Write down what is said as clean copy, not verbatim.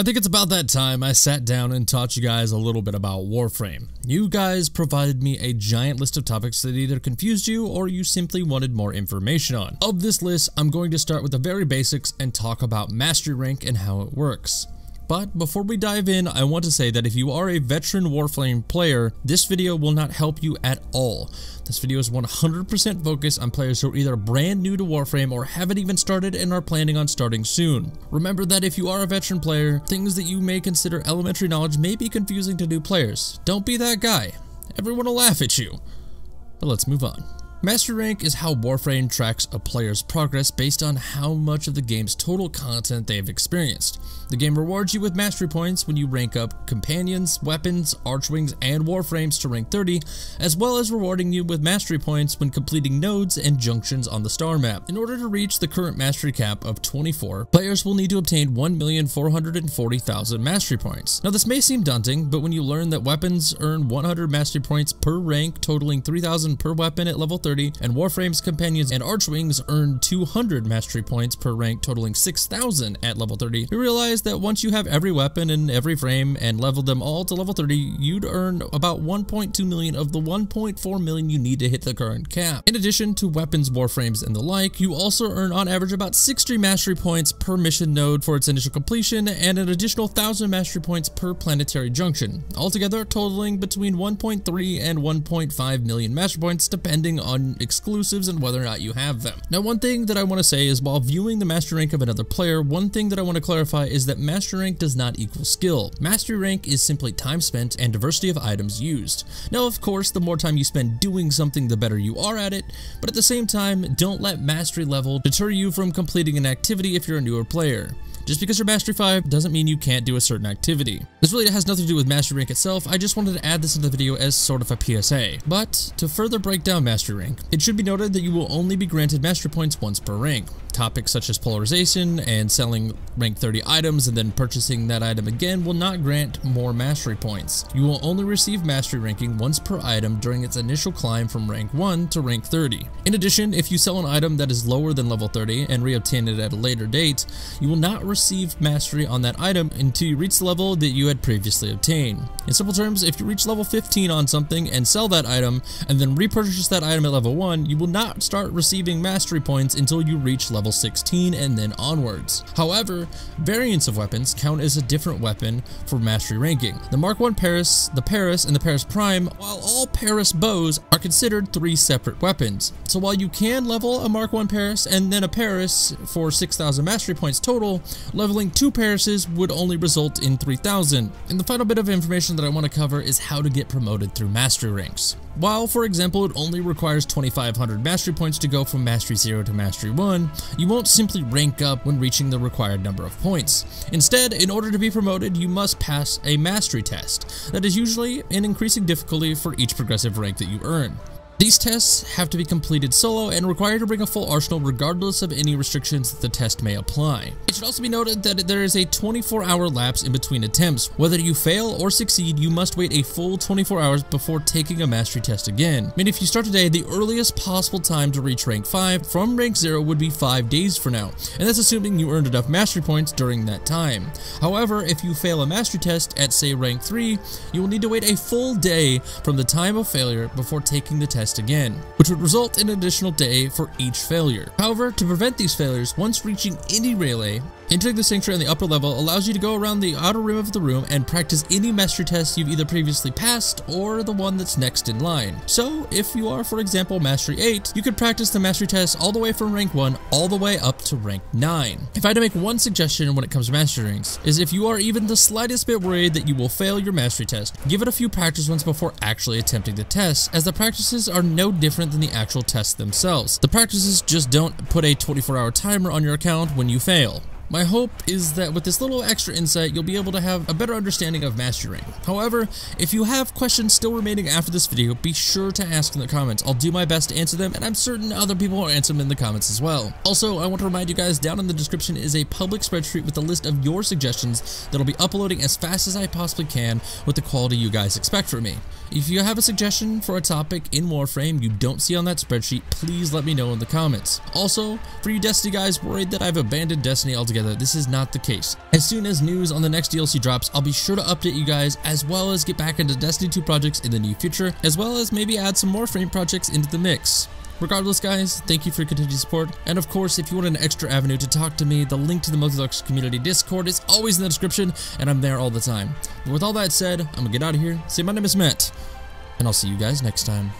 I think it's about that time I sat down and taught you guys a little bit about Warframe. You guys provided me a giant list of topics that either confused you or you simply wanted more information on. Of this list, I'm going to start with the very basics and talk about Mastery Rank and how it works. But before we dive in, I want to say that if you are a veteran Warframe player, this video will not help you at all. This video is 100% focused on players who are either brand new to Warframe or haven't even started and are planning on starting soon. Remember that if you are a veteran player, things that you may consider elementary knowledge may be confusing to new players. Don't be that guy. Everyone will laugh at you. But let's move on. Mastery Rank is how Warframe tracks a player's progress based on how much of the game's total content they've experienced. The game rewards you with mastery points when you rank up companions, weapons, archwings, and warframes to rank 30, as well as rewarding you with mastery points when completing nodes and junctions on the star map. In order to reach the current mastery cap of 24, players will need to obtain 1,440,000 mastery points. Now this may seem daunting, but when you learn that weapons earn 100 mastery points per rank, totaling 3,000 per weapon at level 30, and Warframe's companions and archwings earn 200 mastery points per rank, totaling 6,000 at level 30, you realize that once you have every weapon in every frame and leveled them all to level 30, you'd earn about 1.2 million of the 1.4 million you need to hit the current cap. In addition to weapons, warframes, and the like, you also earn on average about 60 mastery points per mission node for its initial completion and an additional 1,000 mastery points per planetary junction, altogether totaling between 1.3 and 1.5 million mastery points depending on exclusives and whether or not you have them. Now one thing that I want to say is while viewing the mastery rank of another player, one thing that I want to clarify is that mastery rank does not equal skill. Mastery rank is simply time spent and diversity of items used. Now of course the more time you spend doing something the better you are at it, but at the same time don't let mastery level deter you from completing an activity if you're a newer player. Just because you're Mastery 5 doesn't mean you can't do a certain activity. This really has nothing to do with Mastery Rank itself, I just wanted to add this into the video as sort of a PSA. But, to further break down Mastery Rank, it should be noted that you will only be granted Mastery Points once per rank. Topics such as polarization and selling rank 30 items and then purchasing that item again will not grant more Mastery Points. You will only receive Mastery ranking once per item during its initial climb from rank 1 to rank 30. In addition, if you sell an item that is lower than level 30 and re-obtain it at a later date, you will not receive mastery on that item until you reach the level that you had previously obtained. In simple terms, if you reach level 15 on something and sell that item and then repurchase that item at level 1, you will not start receiving mastery points until you reach level 16 and then onwards. However, variants of weapons count as a different weapon for mastery ranking. The Mark 1 Paris, the Paris, and the Paris Prime, while all Paris bows, are considered 3 separate weapons. So while you can level a Mark 1 Paris and then a Paris for 6,000 mastery points total, leveling 2 Parises would only result in 3,000. And the final bit of information that I want to cover is how to get promoted through mastery ranks. While, for example, it only requires 2,500 mastery points to go from Mastery 0 to Mastery 1, you won't simply rank up when reaching the required number of points. Instead, in order to be promoted, you must pass a mastery test that is usually in increasing difficulty for each progressive rank that you earn. These tests have to be completed solo and require to bring a full arsenal regardless of any restrictions that the test may apply. It should also be noted that there is a 24-hour lapse in between attempts. Whether you fail or succeed, you must wait a full 24 hours before taking a mastery test again. I mean, if you start today, the earliest possible time to reach rank 5 from rank 0 would be 5 days from now, and that's assuming you earned enough mastery points during that time. However, if you fail a mastery test at say rank 3, you will need to wait a full day from the time of failure before taking the test again, which would result in an additional day for each failure. However, to prevent these failures, once reaching any relay, entering the sanctuary on the upper level allows you to go around the outer rim of the room and practice any mastery test you've either previously passed or the one that's next in line. So, if you are, for example, Mastery 8, you could practice the mastery test all the way from rank 1 all the way up to rank 9. If I had to make one suggestion when it comes to mastery ranks, is if you are even the slightest bit worried that you will fail your mastery test, give it a few practice runs before actually attempting the test, as the practices are no different than the actual tests themselves. The practices just don't put a 24-hour timer on your account when you fail. My hope is that with this little extra insight, you'll be able to have a better understanding of Mastery Rank. However, if you have questions still remaining after this video, be sure to ask in the comments. I'll do my best to answer them, and I'm certain other people will answer them in the comments as well. Also, I want to remind you guys, down in the description is a public spreadsheet with a list of your suggestions that I'll be uploading as fast as I possibly can with the quality you guys expect from me. If you have a suggestion for a topic in Warframe you don't see on that spreadsheet, please let me know in the comments. Also, for you Destiny guys worried that I've abandoned Destiny altogether, together, this is not the case. As soon as news on the next DLC drops, I'll be sure to update you guys, as well as get back into Destiny 2 projects in the near future, as well as maybe add some Warframe projects into the mix. Regardless, guys, thank you for your continued support, and of course, if you want an extra avenue to talk to me, the link to the Multilux community Discord is always in the description, and I'm there all the time. But with all that said, I'm gonna get out of here, say my name is Matt, and I'll see you guys next time.